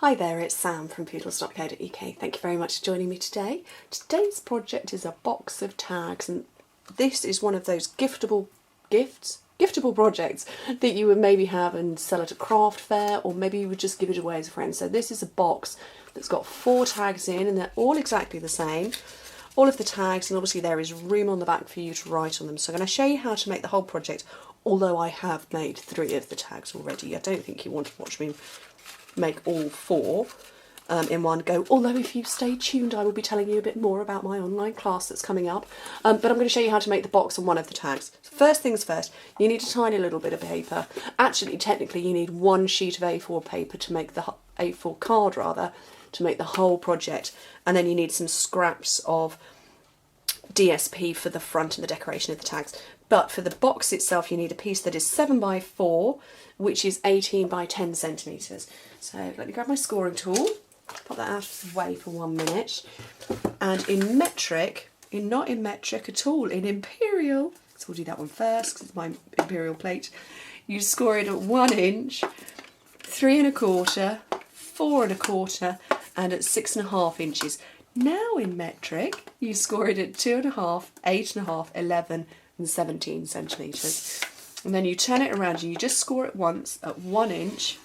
Hi there, it's Sam from Poodles.co.uk. Thank you very much for joining me today. Today's project is a box of tags, and this is one of those giftable projects that you would maybe have and sell at a craft fair, or maybe you would just give it away as a friend. So this is a box that's got 4 tags in, and they're all exactly the same. All of the tags, and obviously there is room on the back for you to write on them. So I'm going to show you how to make the whole project, although I have made 3 of the tags already. I don't think you want to watch me make all 4 in one go, although if you stay tuned I will be telling you a bit more about my online class that's coming up, but I'm going to show you how to make the box on one of the tags. So first things first, you need a tiny little bit of paper. Actually, technically you need 1 sheet of A4 paper to make the A4 card rather, to make the whole project, and then you need some scraps of DSP for the front and the decoration of the tags. But for the box itself you need a piece that is 7 by 4, which is 18 by 10 centimetres. So let me grab my scoring tool, pop that out of the way for 1 minute, and in metric, not in metric at all, in imperial, so we'll do that one first because it's my imperial plate, you score it at 1 inch, 3 1/4, 4 1/4 and at 6.5 inches. Now in metric, you score it at 2.5, 8.5, 11 and 17 centimetres. And then you turn it around and you just score it once at 1 inch,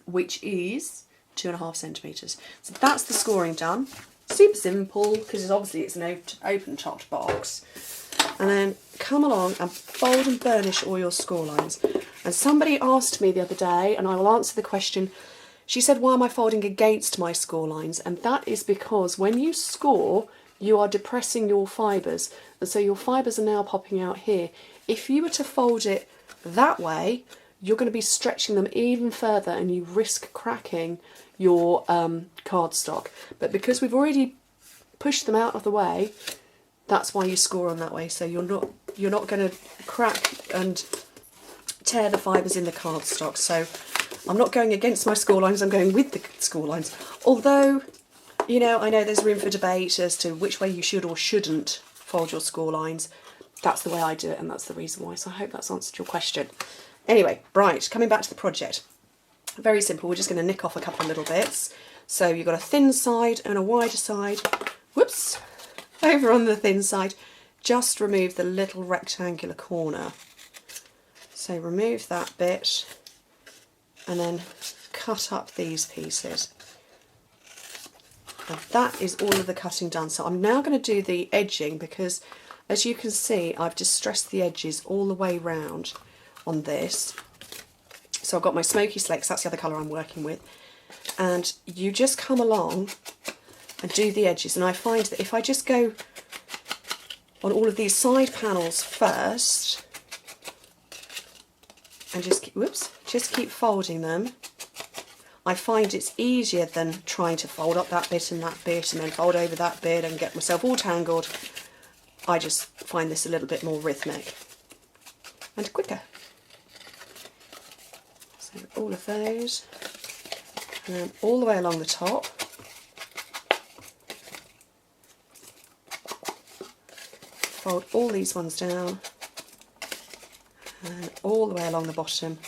which is 2.5 centimetres. So that's the scoring done. Super simple, because obviously it's an open topped box. And then come along and fold and burnish all your score lines. And somebody asked me the other day, and I will answer the question, she said, why am I folding against my score lines? And that is because when you score, you are depressing your fibres, and so your fibres are now popping out here. If you were to fold it that way, you're going to be stretching them even further and you risk cracking your cardstock. But because we've already pushed them out of the way, that's why you score on that way. So you're not going to crack and tear the fibres in the cardstock. So I'm not going against my score lines, I'm going with the score lines. Although, you know, I know there's room for debate as to which way you should or shouldn't fold your score lines. That's the way I do it, and that's the reason why. So I hope that's answered your question. Anyway, right, coming back to the project. Very simple, we're just going to nick off a couple of little bits. So you've got a thin side and a wider side. Whoops! Over on the thin side, just remove the little rectangular corner. So remove that bit and then cut up these pieces. And that is all of the cutting done. So I'm now going to do the edging because, as you can see, I've distressed the edges all the way round on this. So I've got my smoky slate, because that's the other colour I'm working with. And you just come along and do the edges. And I find that if I just go on all of these side panels first, and just keep folding them, I find it's easier than trying to fold up that bit and then fold over that bit and get myself all tangled. I just find this a little bit more rhythmic and quicker. So all of those, and then all the way along the top. Fold all these ones down, and all the way along the bottom,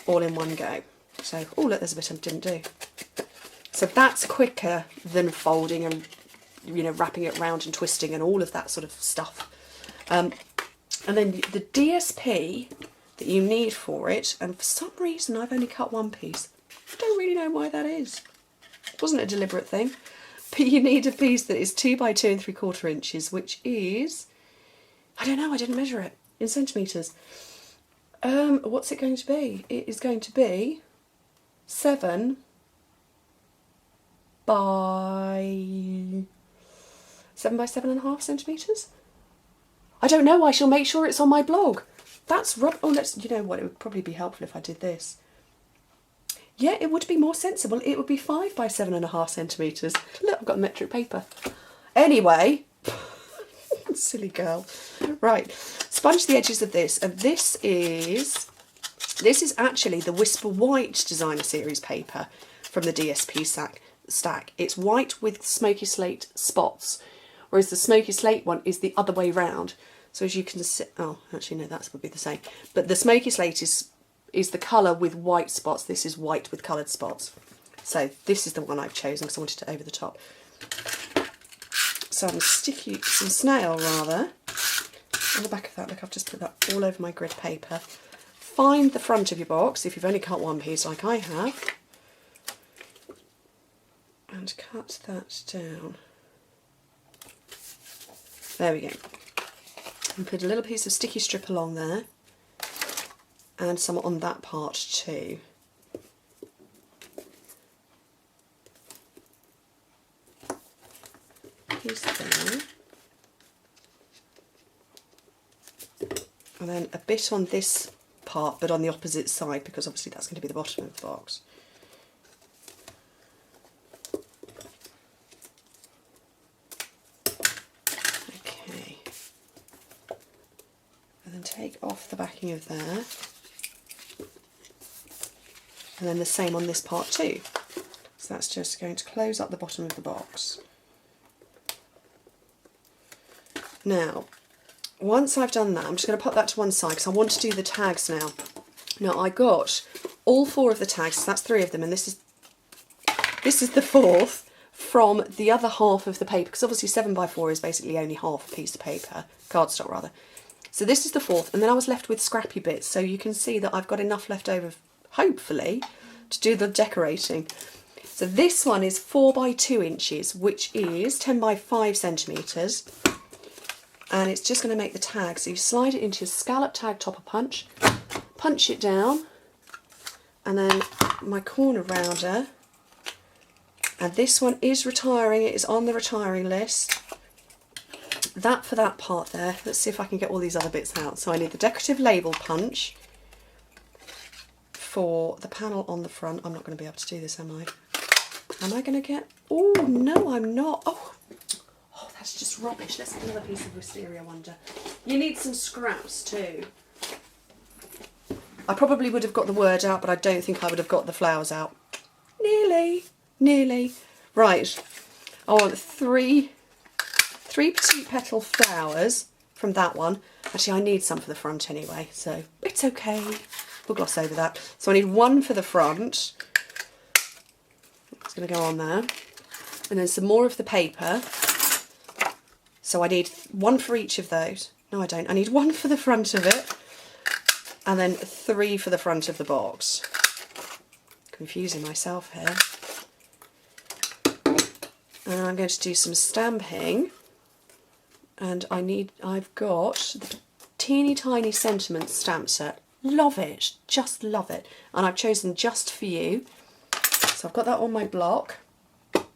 all in one go. So, oh look, there's a bit I didn't do. So that's quicker than folding and, you know, wrapping it round and twisting and all of that sort of stuff. And then the DSP that you need for it, and for some reason I've only cut 1 piece. I don't really know why that is. It wasn't a deliberate thing. But you need a piece that is 2 by 2 3/4 inches, which is, I don't know, I didn't measure it in centimetres. What's it going to be? It is going to be 7 by 7.5 centimetres. I don't know. I shall make sure it's on my blog. That's oh, you know what? It would probably be helpful if I did this. Yeah, it would be more sensible. It would be 5 by 7.5 centimetres. Look, I've got metric paper. Anyway, silly girl. Right, sponge the edges of this, and this is actually the Whisper White Designer Series paper from the DSP stack. It's white with smoky slate spots, whereas the smoky slate one is the other way round. So as you can see, oh, actually no, that would be the same. But the smoky slate is the colour with white spots. This is white with coloured spots. So this is the one I've chosen because I wanted it over the top. So I'm sticky some snail rather on the back of that. Look, I've just put that all over my grid paper. Find the front of your box if you've only cut one piece like I have, and cut that down. There we go. And put a little piece of sticky strip along there, and some on that part too. Piece there. And then a bit on this part, but on the opposite side, because obviously that's going to be the bottom of the box. Okay. And then take off the backing of there. And then the same on this part too. So that's just going to close up the bottom of the box. Now, once I've done that, I'm just going to put that to one side because I want to do the tags now. Now I got all 4 of the tags, so that's 3 of them, and this is the 4th from the other half of the paper, because obviously 7x4 is basically only half a piece of paper, cardstock rather. So this is the 4th, and then I was left with scrappy bits, so you can see that I've got enough left over, hopefully, to do the decorating. So this one is 4x2 inches, which is 10x5 centimetres. And it's just going to make the tag. So you slide it into your scallop tag topper punch, punch it down, and then my corner rounder. And this one is retiring, it is on the retiring list. That for that part there. Let's see if I can get all these other bits out. So I need the decorative label punch for the panel on the front. I'm not going to be able to do this, am I? Am I going to get... Oh, no, I'm not. Oh, that's just rubbish. Let's get another piece of wisteria wonder. You need some scraps too. I probably would have got the word out, but I don't think I would have got the flowers out. Nearly. Right. I want three petite petal flowers from that one. Actually, I need some for the front anyway, so it's okay. We'll gloss over that. So I need 1 for the front. It's going to go on there. And then some more of the paper. So I need 1 for each of those. No, I don't. I need 1 for the front of it. And then 3 for the front of the box. Confusing myself here. And I'm going to do some stamping. And I've got the teeny tiny sentiment stamp set. Love it. Just love it. And I've chosen just for you. So I've got that on my block,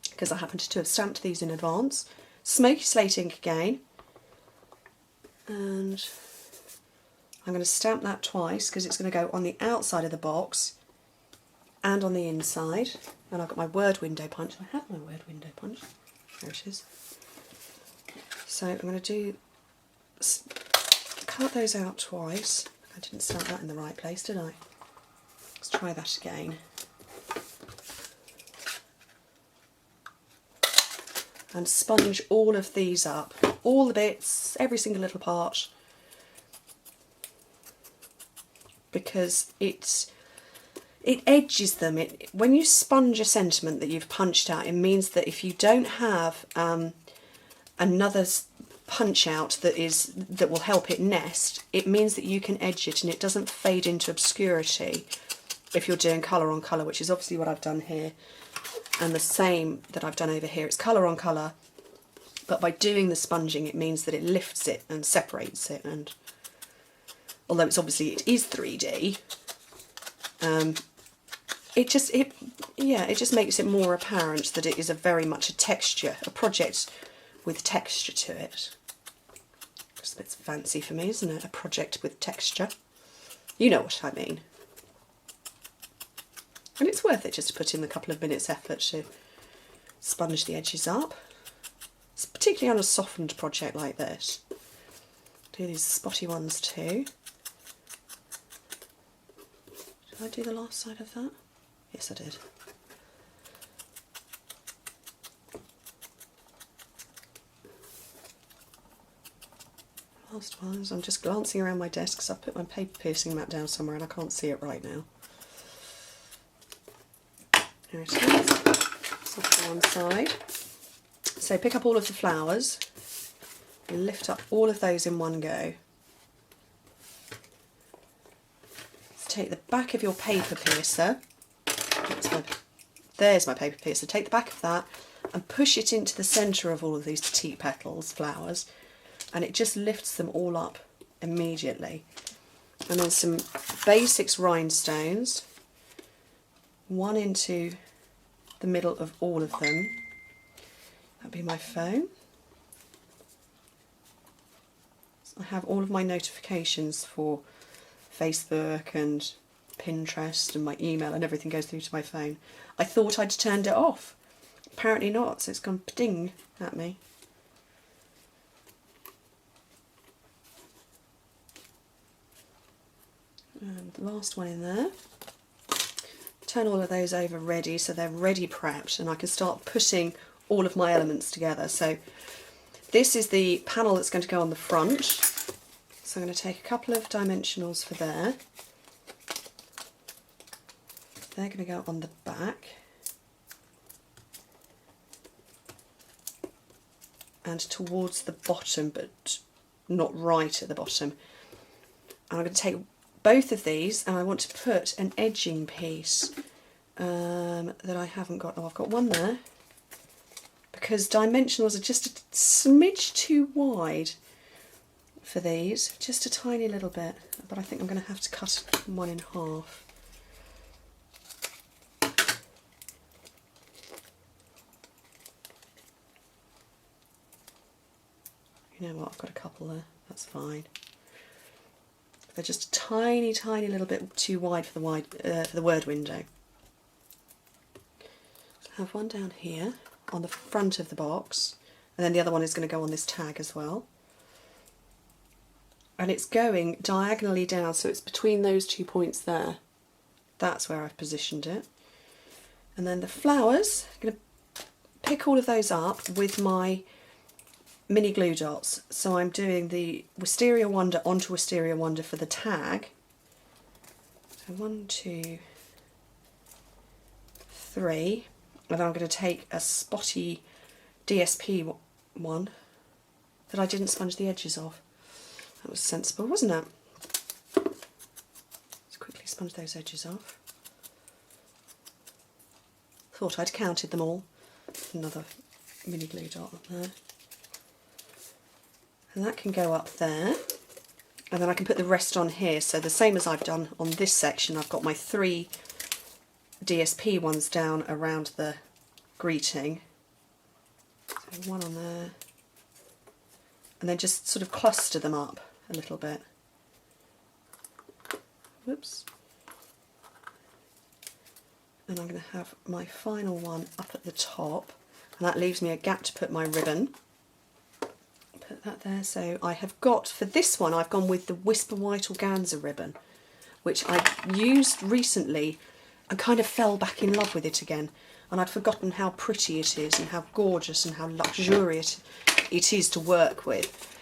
because I happened to have stamped these in advance. Smoky slate ink again, and I'm going to stamp that twice because it's going to go on the outside of the box and on the inside. And I've got my word window punch. I have my word window punch. There it is. So I'm going to cut those out twice. I didn't stamp that in the right place, did I? Let's try that again. And sponge all of these up, all the bits, every single little part, because it edges them. When you sponge a sentiment that you've punched out, it means that if you don't have another punch out that will help it nest, it means that you can edge it and it doesn't fade into obscurity if you're doing colour on colour, which is obviously what I've done here. And the same that I've done over here. It's colour on colour, but by doing the sponging it means that it lifts it and separates it, and although it is 3D, it just makes it more apparent that it is very much a project with texture to it. Just a bit fancy for me, isn't it? A project with texture. You know what I mean. And it's worth it just to put in a couple of minutes effort to sponge the edges up. It's particularly on a softened project like this. Do these spotty ones too. Did I do the last side of that? Yes, I did. Last ones. I'm just glancing around my desk because I've put my paper piercing mat down somewhere and I can't see it right now. There it is. Off to one side. So pick up all of the flowers and lift up all of those in one go. So take the back of your paper piercer. There's my paper piercer. Take the back of that and push it into the centre of all of these petite petals, flowers, and it just lifts them all up immediately. And then some basics rhinestones, one into the middle of all of them. That'd be my phone. I have all of my notifications for Facebook and Pinterest, and my email and everything goes through to my phone. I thought I'd turned it off. Apparently not, so it's gone ding at me. And the last one in there. Turn all of those over ready, so they're ready prepped, and I can start putting all of my elements together. So this is the panel that's going to go on the front. So I'm going to take a couple of dimensionals for there. They're going to go on the back. And towards the bottom, but not right at the bottom. And I'm going to take both of these, and I want to put an edging piece that I haven't got. Oh, I've got one there, because dimensionals are just a smidge too wide for these, just a tiny little bit, but I think I'm going to have to cut one in half. You know what, I've got a couple there, that's fine. They're just a tiny, tiny little bit too wide for the word window. I have one down here on the front of the box, and then the other one is going to go on this tag as well. And it's going diagonally down, so it's between those 2 points there. That's where I've positioned it. And then the flowers, I'm going to pick all of those up with my mini glue dots. So I'm doing the Wisteria Wonder onto Wisteria Wonder for the tag. So 1, 2, 3, and I'm going to take a spotty DSP one that I didn't sponge the edges of. That was sensible, wasn't it? Let's quickly sponge those edges off. Thought I'd counted them all. Another mini glue dot up there. And that can go up there, and then I can put the rest on here. So the same as I've done on this section, I've got my 3 DSP ones down around the greeting. So one on there, and then just sort of cluster them up a little bit. Whoops. And I'm going to have my final one up at the top, and that leaves me a gap to put my ribbon. Put that there. So I have got, for this one, I've gone with the Whisper White Organza ribbon, which I used recently and kind of fell back in love with it again. And I'd forgotten how pretty it is and how gorgeous and how luxurious it is to work with.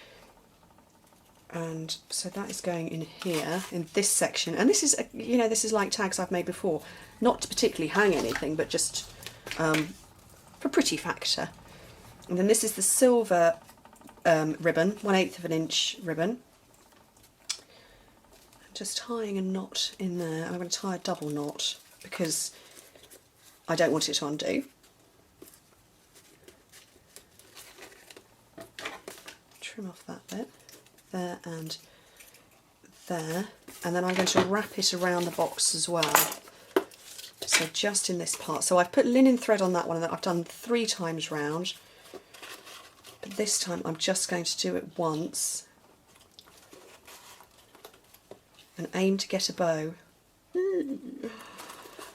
And so that is going in here, in this section. And this is, you know, this is like tags I've made before. Not to particularly hang anything, but just for pretty factor. And then this is the silver ribbon, 1/8 of an inch ribbon. Just tying a knot in there, and I'm going to tie a double knot because I don't want it to undo. Trim off that bit, there and there, and then I'm going to wrap it around the box as well. So just in this part. So I've put linen thread on that one, and I've done 3 times round. But this time I'm just going to do it once and aim to get a bow.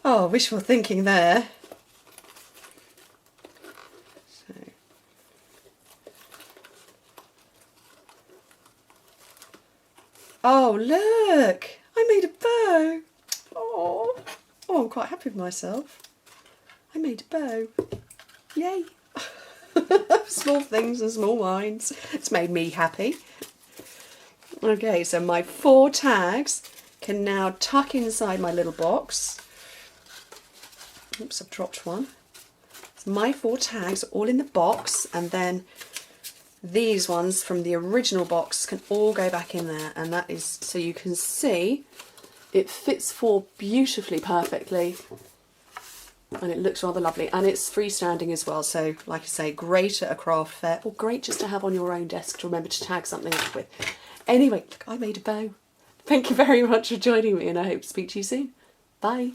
Oh, wishful thinking there. So. Oh, look! I made a bow! Oh, I'm quite happy with myself. I made a bow. Yay! Small things and small minds. It's made me happy. Okay, so my 4 tags can now tuck inside my little box. Oops, I've dropped one. So my 4 tags are all in the box, and then these ones from the original box can all go back in there, and that is so you can see it fits 4 beautifully, perfectly, and it looks rather lovely, and it's freestanding as well, so like I say, great at a craft fair, or great just to have on your own desk to remember to tag something up with. Anyway, look, I made a bow. Thank you very much for joining me, and I hope to speak to you soon. Bye.